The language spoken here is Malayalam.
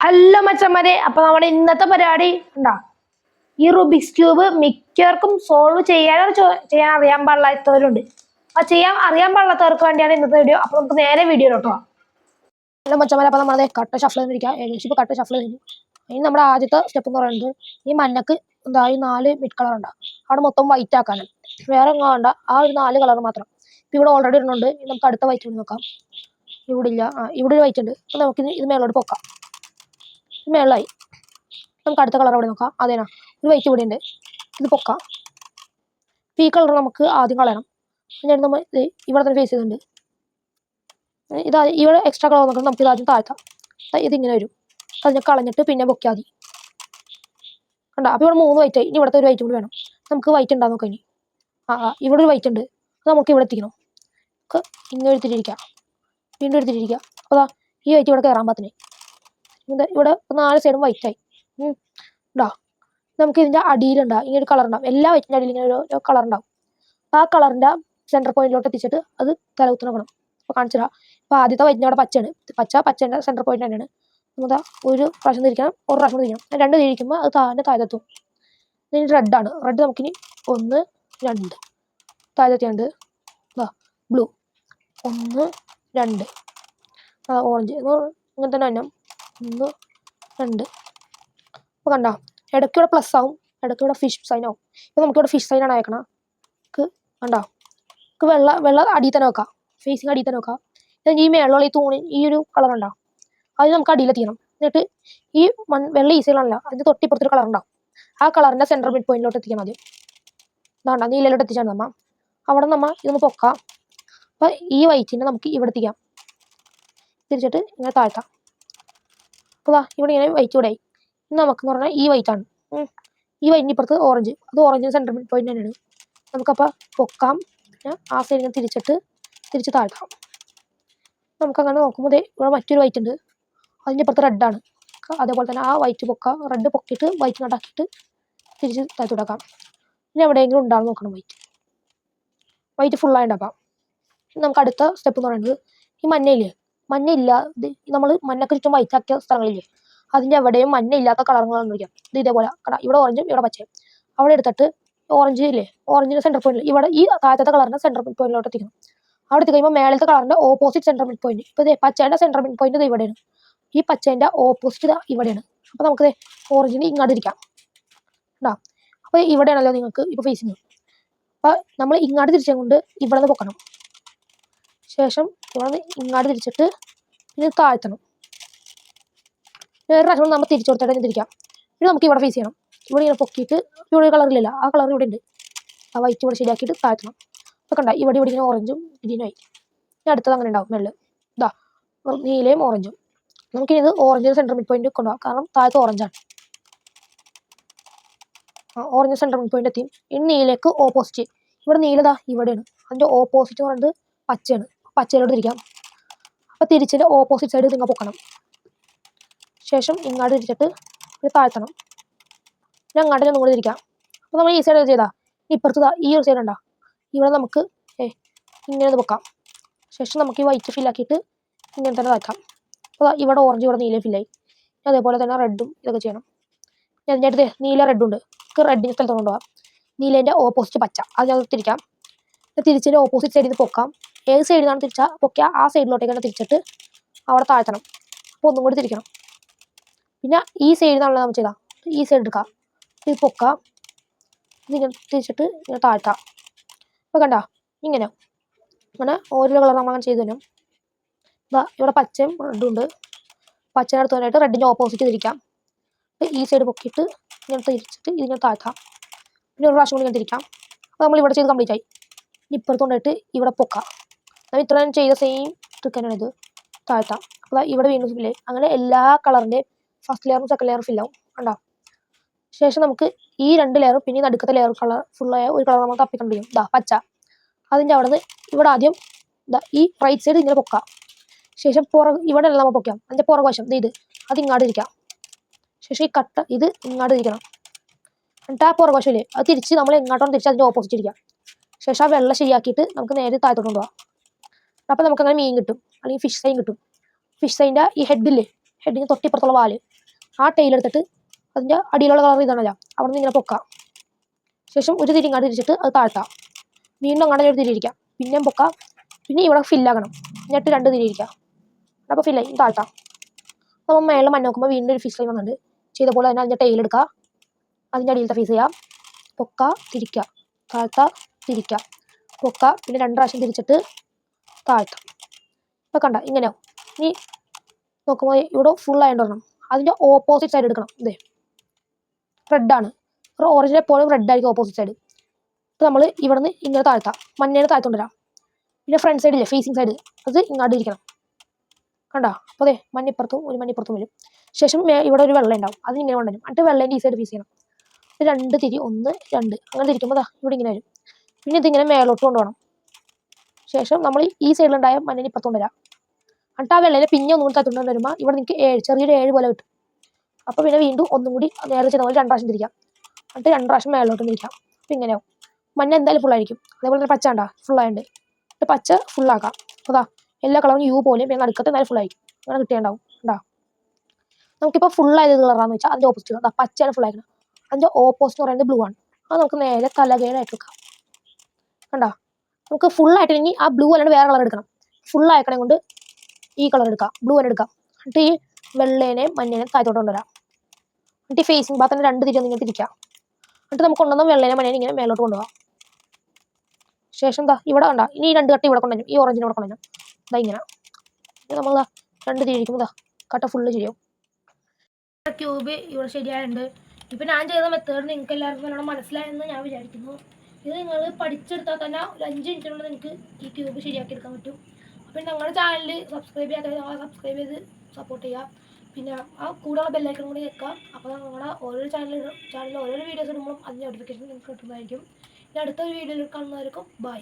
അല്ല മച്ചന്മാരെ, അപ്പൊ നമ്മുടെ ഇന്നത്തെ പരിപാടി ഉണ്ടാ ഈ റുബിക്സ് ക്യൂബ് മിക്കവർക്കും സോൾവ് ചെയ്യാൻ അറിയാൻ പാടില്ലാത്തവരുണ്ട്. അപ്പൊ ചെയ്യാൻ അറിയാൻ പാടില്ലാത്തവർക്ക് വേണ്ടിയാണ് ഇന്നത്തെ വീഡിയോ. അപ്പൊ നമുക്ക് നേരെ വീഡിയോയിലോട്ടോ. അല്ല മച്ചന്മാരെ, അപ്പൊ നമ്മളത് കട്ട് ഷഫിൾ ചെയ്തിരിക്കുക. ഏകദേശം ഇപ്പൊ കട്ട് ഷഫിൾ ചെയ്തു. ഇനി നമ്മുടെ ആദ്യത്തെ സ്റ്റെപ്പ് എന്ന് പറയുന്നത് ഈ മഞ്ഞക്ക് എന്താ ഈ 4 മിഡ് കളർ ഉണ്ടാവും, അവിടെ മൊത്തം വൈറ്റ് ആക്കാനാണ്. വേറെ ഒന്നും വേണ്ട, ആ ഒരു 4 കളർ മാത്രം. ഇപ്പൊ ഇവിടെ ഓൾറെഡി ഇടുന്നുണ്ട്. നമുക്ക് അടുത്ത വൈറ്റ് കൂടി നോക്കാം. ഇവിടെ ഇല്ല, ഇവിടെ ഒരു വൈറ്റ് ഉണ്ട്. അപ്പൊ നമുക്ക് ഇത് മേലോട്ട് പൊക്കാം. മേളായി. നമുക്ക് അടുത്ത കളർ അവിടെ നോക്കാം. അതേനാ ഒരു വൈറ്റ് ഇവിടെ ഉണ്ട്, ഇത് പൊക്കാം. ഈ കളർ നമുക്ക് ആദ്യം കളയണം. എന്നിട്ട് നമ്മൾ ഇവിടെ തന്നെ ഫേസ് ചെയ്തിട്ടുണ്ട്. ഇവിടെ എക്സ്ട്രാ കളർ നോക്കണം. നമുക്ക് ഇത് ആദ്യം താഴ്ത്താം. ഇതിങ്ങനെ വരും. അതിനെ കളഞ്ഞിട്ട് പിന്നെ പൊക്കിയാൽ മതി. കണ്ടോ? അപ്പോൾ ഇവിടെ 3 വൈറ്റ് ആയി. ഇനി ഇവിടുത്തെ ഒരു വൈറ്റ് കൂടി വേണം. നമുക്ക് വൈറ്റ് ഉണ്ടാകും നോക്കാം. ഇനി ഇവിടെ ഒരു വൈറ്റ് ഉണ്ട്, അത് നമുക്ക് ഇവിടെ എത്തിക്കണം. ഇങ്ങനെ എടുത്തിട്ടിരിക്കാം, വീണ്ടും എടുത്തിട്ടിരിക്കുക. അപ്പോൾ അതാ ഈ വൈറ്റ് ഇവിടെ കയറാൻ പാത്തിന്. ഇവിടെ 4 സൈഡും വൈറ്റ് ആയി. നമുക്ക് ഇതിന്റെ അടിയിലുണ്ടാവും ഇങ്ങനെ ഒരു കളർ ഉണ്ടാവും. എല്ലാ വൈറ്റിന്റെ അടിയിൽ ഇങ്ങനെ ഒരു കളർ ഉണ്ടാവും. ആ കളറിന്റെ സെന്റർ പോയിന്റിലോട്ട് എത്തിച്ചിട്ട് അത് തലകുത്തി നോക്കണം. അപ്പോൾ കാണിച്ചില്ല. അപ്പോൾ ആദ്യത്തെ വൈറ്റിന്റെ അവിടെ പച്ചയാണ്. പച്ചന്റെ സെന്റർ പോയിന്റ് തന്നെയാണ്. നമുക്ക് ഒരു പ്രാവശ്യം തിരിക്കണം, ഒരു പ്രാവശ്യം തിരിക്കണം. 2 തിരിക്കുമ്പോൾ അത് താഴെത്തും. ഇനി റെഡാണ്. റെഡ് നമുക്കിനി 1 2 താഴെത്തിയുണ്ട്. ബ്ലൂ 1 2 ഓറഞ്ച് ഇങ്ങനെ തന്നെ 1 2. അപ്പോൾ കണ്ടോ, ഇടയ്ക്ക് ഇവിടെ പ്ലസ് ആവും, ഇടയ്ക്ക് ഇവിടെ ഫിഷ് സൈൻ ആവും. ഇപ്പോൾ നമുക്കിവിടെ ഫിഷ് സൈനാണ് അയക്കണം. കണ്ടോ, നമുക്ക് വെള്ള അടിയിൽ തന്നെ വെക്കാം, ഫേസിങ് അടിയിൽ തന്നെ വെക്കാം. ഈ മേളുള്ള ഈ തൂണ് ഈ ഒരു കളർ ഉണ്ടാവും, അത് നമുക്ക് അടിയിലെത്തിക്കണം. എന്നിട്ട് ഈ വെള്ള ഈ സൈഡിലാണല്ലോ, അതിൻ്റെ തൊട്ടിപ്പുറത്തൊരു കളർ ഉണ്ടാവും. ആ കളറിൻ്റെ സെൻട്രൽ മിഡ് പോയിന്റിലോട്ട് എത്തിക്കണം. ആദ്യം ഇതാണ്ട നീലയിലോട്ട് എത്തിച്ചാണ് നമ്മൾ. അവിടെ നമ്മൾ ഇതൊന്ന് പൊക്കാം. അപ്പോൾ ഈ വൈറ്റിനെ നമുക്ക് ഇവിടെ എത്തിക്കാം. തിരിച്ചിട്ട് ഇങ്ങനെ താഴ്ത്താം. അപ്പോൾ ഇവിടെ ഇങ്ങനെ വൈറ്റ് ഇവിടെ ആയി. നമുക്കെന്ന് പറഞ്ഞാൽ ഈ വൈറ്റാണ്. ഈ വൈറ്റിന് ഇപ്പുറത്ത് ഓറഞ്ച്, അത് ഓറഞ്ചിന് സെൻട്രൽ മിഡ് പോയിന്റ് തന്നെയാണ്. നമുക്കപ്പോൾ പൊക്കാം. പിന്നെ ആ സൈഡിൽ തിരിച്ച് താഴ്ത്താം. നമുക്കങ്ങനെ നോക്കുമ്പോൾ ഇവിടെ മറ്റൊരു വൈറ്റ് ഉണ്ട്, അതിൻ്റെ ഇപ്പുറത്ത് റെഡാണ്. അതേപോലെ തന്നെ ആ വൈറ്റ് പൊക്കാം, റെഡ് പൊക്കിയിട്ട് വൈറ്റ് നട്ടാക്കിയിട്ട് തിരിച്ച് താഴ്ത്തിവിടാക്കാം. പിന്നെ എവിടെയെങ്കിലും ഉണ്ടാകും നോക്കണം വൈറ്റ് ഫുള്ളായിട്ടുണ്ടാക്കാം. നമുക്ക് അടുത്ത സ്റ്റെപ്പ് എന്ന് പറയുന്നത് ഈ മഞ്ഞയില്ല നമ്മൾ മഞ്ഞക്ക് ചുറ്റും വൈറ്റ് ആക്കിയ സ്ഥലങ്ങളില്ലേ, അതിൻ്റെ എവിടെയും മഞ്ഞ ഇല്ലാത്ത കളറുകളാണ് വയ്ക്കാം. ഇതേപോലെ ഇവിടെ ഓറഞ്ചും ഇവിടെ പച്ചയും. അവിടെ എടുത്തിട്ട് ഓറഞ്ച് ഇല്ലേ, ഓറഞ്ചിൻ്റെ സെൻറ്റർ പോയിന്റ് ഇവിടെ ഈ താഴത്തെ കളറിൻ്റെ സെൻറ്റർ മിഡ് പോയിന്റിലോട്ട് എത്തിക്കണം. അവിടെ എത്തിക്കഴിയുമ്പോൾ മേളത്തെ കളറിൻ്റെ ഓപ്പോസിറ്റ് സെൻറ്റർ മിഡ് പോയിന്റ്. ഇപ്പോൾ പച്ചേൻ്റെ സെൻറ്റർ മിഡ് പോയിന്റ് ഇവിടെയാണ്, ഈ പച്ചേൻ്റെ ഓപ്പോസിറ്റ് ഇവിടെയാണ്. അപ്പോൾ നമുക്ക് ഓറഞ്ചിന് ഇങ്ങോട്ട് ഇരിക്കാം. അപ്പോൾ ഇവിടെയാണല്ലോ നിങ്ങൾക്ക് ഇപ്പോൾ ഫേസിങ്. അപ്പോൾ നമ്മൾ ഇങ്ങോട്ട് തിരിച്ചുകൊണ്ട് ഇവിടെ നിന്ന് പൊക്കണം. ശേഷം ഇവിടെ നിന്ന് ഇങ്ങോട്ട് തിരിച്ചിട്ട് പിന്നെ താഴ്ത്തണം. വേറെ പ്രാവശ്യം നമ്മൾ തിരിച്ചു കൊടുത്തിട്ട് തിരിക്കാം. പിന്നെ നമുക്ക് ഇവിടെ ഫേസ് ചെയ്യണം. ഇവിടെ ഇങ്ങനെ പൊക്കിയിട്ട് ഇവിടെ ഒരു കളറിലില്ല, ആ കളർ ഇവിടെ ഉണ്ട്. ആ വൈറ്റ് ഇവിടെ ശരിയാക്കിയിട്ട് താഴ്ത്തണം. അപ്പോൾ കണ്ട ഇവിടെ ഇങ്ങനെ ഓറഞ്ചും ഇതിനായി. ഇനി അടുത്തത് അങ്ങനെ ഉണ്ടാവും മെല്ലെ. നീലയും ഓറഞ്ചും. നമുക്കിനി ഇത് ഓറഞ്ചിന് സെൻട്രൽ മിഡ് പോയിന്റ് കൊണ്ടുപോകാം, കാരണം താഴത്ത് ഓറഞ്ചാണ്. ഓറഞ്ച് സെൻട്രൽ മിഡ് പോയിന്റ് എത്തി. ഇനി നീലയ്ക്ക് ഓപ്പോസിറ്റ് ഇവിടെ നീലതാ ഇവിടെയാണ്, അതിൻ്റെ ഓപ്പോസിറ്റ് എന്ന് പറയുന്നത് പച്ചയാണ്. പച്ചയിലോട്ട് തിരിക്കാം. അപ്പോൾ തിരിച്ചിട്ട് ഓപ്പോസിറ്റ് സൈഡ് നിങ്ങൾ പൊക്കണം. ശേഷം ഇങ്ങോട്ട് തിരിച്ചിട്ട് ഇത് താഴ്ത്തണം. പിന്നെ അങ്ങോട്ട് ഒന്നും കൂടി തിരിക്കാം. അപ്പോൾ നമ്മൾ ഈ സൈഡ് ചെയ്താൽ ഇപ്പുറത്ത് ഈ ഒരു സൈഡ് ഉണ്ടാ, ഇവിടെ നമുക്ക് ഇങ്ങനെ ഒന്ന് പൊക്കാം. ശേഷം നമുക്ക് ഈ വൈറ്റ് ഫില്ലാക്കിയിട്ട് ഇങ്ങനെ തന്നെ താഴ്ത്താം. അപ്പോൾ ഇവിടെ ഓറഞ്ച് ഇവിടെ നീല ഫില്ലായി. അതേപോലെ തന്നെ റെഡും ഇതൊക്കെ ചെയ്യണം. അതിൻ്റെ അടുത്ത് നീല റെഡുണ്ട്, നമുക്ക് റെഡിൻ്റെ സ്ഥലത്ത് കൊണ്ടുപോകാം. നീലേൻ്റെ ഓപ്പോസിറ്റ് പച്ച, അത് ഞങ്ങൾക്ക് തിരിക്കാം. തിരിച്ചിട്ട് ഓപ്പോസിറ്റ് സൈഡിൽ നിന്ന് പൊക്കാം. ഏത് സൈഡിൽ നിന്നാണ് തിരിച്ചാൽ പൊക്കിയാൽ ആ സൈഡിലോട്ടേക്കാണ് തിരിച്ചിട്ട് അവിടെ താഴ്ത്തണം. അപ്പോൾ ഒന്നും കൂടി തിരിക്കണം. പിന്നെ ഈ സൈഡിൽ നിന്നാണല്ലോ നമ്മൾ ചെയ്താൽ ഈ സൈഡ് എടുക്കാം, ഇത് പൊക്കാം, ഇതിങ്ങനെ തിരിച്ചിട്ട് ഇങ്ങനെ താഴ്ത്താം. അപ്പോൾ കണ്ട ഇങ്ങനെ ഓരോ കളർ നമ്മളങ്ങനെ ചെയ്തു തരും. ഇവിടെ പച്ചയും റെഡും ഉണ്ട്. പച്ചയുടെ അടുത്തായിട്ട് റെഡിൻ്റെ ഓപ്പോസിറ്റ് തിരിക്കാം. ഈ സൈഡ് പൊക്കിയിട്ട് ഇങ്ങനെ തിരിച്ചിട്ട് ഇതിങ്ങനെ താഴ്ത്താം. പിന്നെ ഒരു പ്രാവശ്യം കൂടി ഇങ്ങനെ തിരിക്കാം. അപ്പോൾ നമ്മൾ ഇവിടെ ചെയ്ത് കംപ്ലീറ്റ് ആയി. ഇപ്പുറത്ത് കൊണ്ടിട്ട് ഇവിടെ പൊക്കാം. നമ്മൾ ഇത്രയും ചെയ്ത സെയിം ട്രിക്കാനാണ് ഇത്, താഴ്ത്താം. അപ്പോൾ ഇവിടെ വീണ്ടും ഫില്ലേ. അങ്ങനെ എല്ലാ കളറിൻ്റെയും ഫസ്റ്റ് ലെയറും സെക്കൻഡ് ലെയറും ഫില്ലാവും. ഉണ്ടാവും. ശേഷം നമുക്ക് ഈ 2 ലെയറും പിന്നെ നടുക്കത്തെ ലെയർ കളർ ഫുള്ളായ ഒരു കളർ നമ്മൾ തപ്പിക്കൊണ്ടിരിക്കും. പച്ച. അതിൻ്റെ അവിടെ നിന്ന് ഇവിടെ ആദ്യം ഈ റൈറ്റ് സൈഡ് ഇങ്ങനെ പൊക്കാം. ശേഷം ഇവിടെ എല്ലാം നമ്മൾ പൊക്കാം. അതിൻ്റെ പുറകുവശം അത് ഇങ്ങോട്ട് ഇരിക്കാം. ശേഷം ഈ കട്ട ഇത് ഇങ്ങോട്ട് ഇരിക്കണം. എന്നിട്ട് ആ പുറകുവശമില്ലേ അത് തിരിച്ച് നമ്മൾ എങ്ങോട്ടാണ് തിരിച്ച് അതിൻ്റെ ഓപ്പോസിറ്റ് ഇരിക്കാം. ശേഷം ആ വെള്ളം ശരിയാക്കിയിട്ട് നമുക്ക് നേരെ താഴത്തോട്ട് കൊണ്ടുപോകാം. അപ്പോൾ നമുക്കങ്ങനെ മീൻ കിട്ടും, അല്ലെങ്കിൽ ഫിഷ് സൈൻ കിട്ടും. ഫിഷ് സൈൻ്റെ ഈ ഹെഡില്ലേ ഹെഡിങ് തൊട്ടിപ്പുറത്തുള്ള വാല് ആ ടെയിൽ എടുത്തിട്ട് അതിൻ്റെ അടിയിലുള്ള കളർ ഇതാണല്ലോ അവിടെ നിന്ന് ഇങ്ങനെ പൊക്കാം. ശേഷം ഒരു തിരി ഇങ്ങോട്ട് തിരിച്ചിട്ട് അത് താഴ്ത്താം. വീണ്ടും അങ്ങോട്ട് ഒരു തിരിയിരിക്കാം. പിന്നെയും പൊക്കാം. പിന്നെ ഇവിടെ ഫില്ലാക്കണം. എന്നിട്ട് 2 തിരിയിരിക്കാം. അപ്പോൾ ഫില്ലായി താഴ്ത്താം. നമ്മൾ മേളിൽ മഞ്ഞ നോക്കുമ്പോൾ വീണ്ടും ഒരു ഫിഷ് ലൈൻ വന്നിട്ടുണ്ട്. ചെയ്ത പോലെ തന്നെ അതിൻ്റെ ടെയിൽ എടുക്കുക. അതിൻ്റെ അടിയിലത്തെ ഫീസ് ചെയ്യാം. പൊക്ക തിരിക്കുക, താഴ്ത്ത തിരിക്കുക, പൊക്ക, പിന്നെ 2 പ്രാവശ്യം തിരിച്ചിട്ട് താഴ്ത്താം. ഇപ്പം കണ്ട ഇങ്ങനെയാവും. ഇനി നോക്കുമ്പോൾ ഇവിടെ ഫുൾ ആയിട്ട് വരണം. അതിൻ്റെ ഓപ്പോസിറ്റ് സൈഡ് എടുക്കണം. ഇതേ റെഡാണ്. ഓറഞ്ചിന് എപ്പോഴും റെഡ് ആയിരിക്കും ഓപ്പോസിറ്റ് സൈഡ്. അപ്പോൾ നമ്മൾ ഇവിടെ നിന്ന് ഇങ്ങനെ താഴ്ത്താം. മഞ്ഞേനെ താഴ്ത്തുകൊണ്ടുവരാം. പിന്നെ ഫ്രണ്ട് സൈഡില്ലേ ഫേസിങ് സൈഡ് അത് ഇങ്ങോട്ട് ഇരിക്കണം. കണ്ടോ? അപ്പോൾ അതെ മഞ്ഞിപ്പുറത്തും ഒരു മഞ്ഞിപ്പുറത്തും വരും. ശേഷം ഇവിടെ ഒരു വെള്ളം ഉണ്ടാവും. അത് ഇങ്ങനെ കൊണ്ടുവരും. എന്നിട്ട് വെള്ളേൻ്റെ ഈ സൈഡ് ഫീസ് ചെയ്യണം. 2 തിരി 1 2 അങ്ങനെ തിരിക്കുമ്പോൾ ഇവിടെ ഇങ്ങനെ വരും. പിന്നെ ഇതിങ്ങനെ മേലോട്ട് കൊണ്ടുപോകണം. ശേഷം നമ്മൾ ഈ സൈഡിലുണ്ടായ മഞ്ഞിന് ഇപ്പുറത്ത് കൊണ്ടുവരാം. എന്നിട്ട് ആ വെള്ളേനെ പിന്നെ ഒന്നും കൂടി തത്തുകൊണ്ട് വരുമ്പോൾ ഇവിടെ നിങ്ങൾക്ക് 7 ചെറിയൊരു 7 പോലെ കിട്ടും. അപ്പോൾ പിന്നെ വീണ്ടും ഒന്നും കൂടി നേരെ ചെയ്ത പോലെ 2 പ്രാവശ്യം തിരിക്കാം. എന്നിട്ട് 2 പ്രാവശ്യം മേലോട്ട് തിരിക്കാം. അപ്പോൾ ഇങ്ങനെയാവും. മഞ്ഞ എന്തായാലും ഫുള്ളായിരിക്കും. അതേപോലെ തന്നെ പച്ച ഉണ്ടാ ഫുള്ളായിട്ട്. എന്നിട്ട് പച്ച ഫുള്ളാക്കാം. അപ്പോൾ അതാ എല്ലാ കളറും യു പോലെയും പിന്നെ നടുക്കത്തെ എന്തായാലും ഫുള്ളായിരിക്കും. അങ്ങനെ കിട്ടിയുണ്ടാവും. ഉണ്ടാ നമുക്കിപ്പോൾ ഫുള്ളായത് കളറാന്ന് വെച്ചാൽ അതിൻ്റെ ഓപ്പോസിറ്റ് അതാ പച്ചയാണ് ഫുള്ളായിരിക്കണം. അതിൻ്റെ ഓപ്പോസിറ്റ് എന്ന് പറയുന്നത് ബ്ലൂ ആണ്. അത് നമുക്ക് നേരെ തലകേടായിട്ട് വെക്കാം. കണ്ടോ? നമുക്ക് ഫുള്ളായിട്ടില്ലെങ്കിൽ ആ ബ്ലൂ അല്ലാണ്ട് വേറെ കളർ എടുക്കണം. ഫുള്ളായിക്കണേ കൊണ്ട് ഈ കളർ എടുക്കാം, ബ്ലൂ തന്നെ എടുക്കാം. എന്നിട്ട് ഈ വെള്ളേനെയും മഞ്ഞേനെയും താഴത്തോട്ട് കൊണ്ടുവരാം. എന്നിട്ട് ഈ ഫേസിങ് ഭാഗത്തിന് 2 തിരി ഇങ്ങനെ തിരിക്കാം. എന്നിട്ട് നമുക്ക് കൊണ്ടുവന്ന വെള്ളേനെ മഞ്ഞേനെ ഇങ്ങനെ മേലോട്ട് കൊണ്ടുപോകാം. ശേഷം എന്താ ഇവിടെ കണ്ട ഇനി ഈ 2 കട്ട ഇവിടെ കൊണ്ടുവരും. ഈ ഓറഞ്ചിനെ ഇവിടെ കൊണ്ടുവരും. ഇതാ ഇങ്ങനെ നമ്മൾ 2 തിരിക്കുമ്പോൾ കട്ട ഫുള്ള് ശരിയാവും. ക്യൂബ് ഇവിടെ ശരിയായിട്ടുണ്ട്. ഇപ്പം ഞാൻ ചെയ്ത മെത്തേഡ് നിങ്ങൾക്ക് എല്ലാവർക്കും നല്ലോണം മനസ്സിലായെന്ന് ഞാൻ വിചാരിക്കുന്നു. ഇത് നിങ്ങൾ പഠിച്ചെടുത്താൽ തന്നെ ഒരു 5 മിനിറ്റിനുള്ളിൽ നിങ്ങൾക്ക് ഈ ക്യൂബ് ശരിയാക്കി എടുക്കാൻ പറ്റും. അപ്പം ഞങ്ങളുടെ ചാനൽ സബ്സ്ക്രൈബ് ചെയ്യാത്തവർ ഞങ്ങളെ സബ്സ്ക്രൈബ് ചെയ്ത് സപ്പോർട്ട് ചെയ്യുക. പിന്നെ ആ കൂടെയുള്ള ബെല്ലൈക്കൺ കൂടി വെക്കുക. അപ്പോൾ ഞങ്ങളുടെ ഓരോരോ ചാനലിൽ ഓരോരോ വീഡിയോസ് ഇടുമ്പോഴും അതിൻ്റെ നോട്ടിഫിക്കേഷൻ നിങ്ങൾക്ക് കിട്ടുന്നതായിരിക്കും. ഇനി അടുത്തൊരു വീഡിയോയിൽ കാണുന്നവർക്കും ബൈ.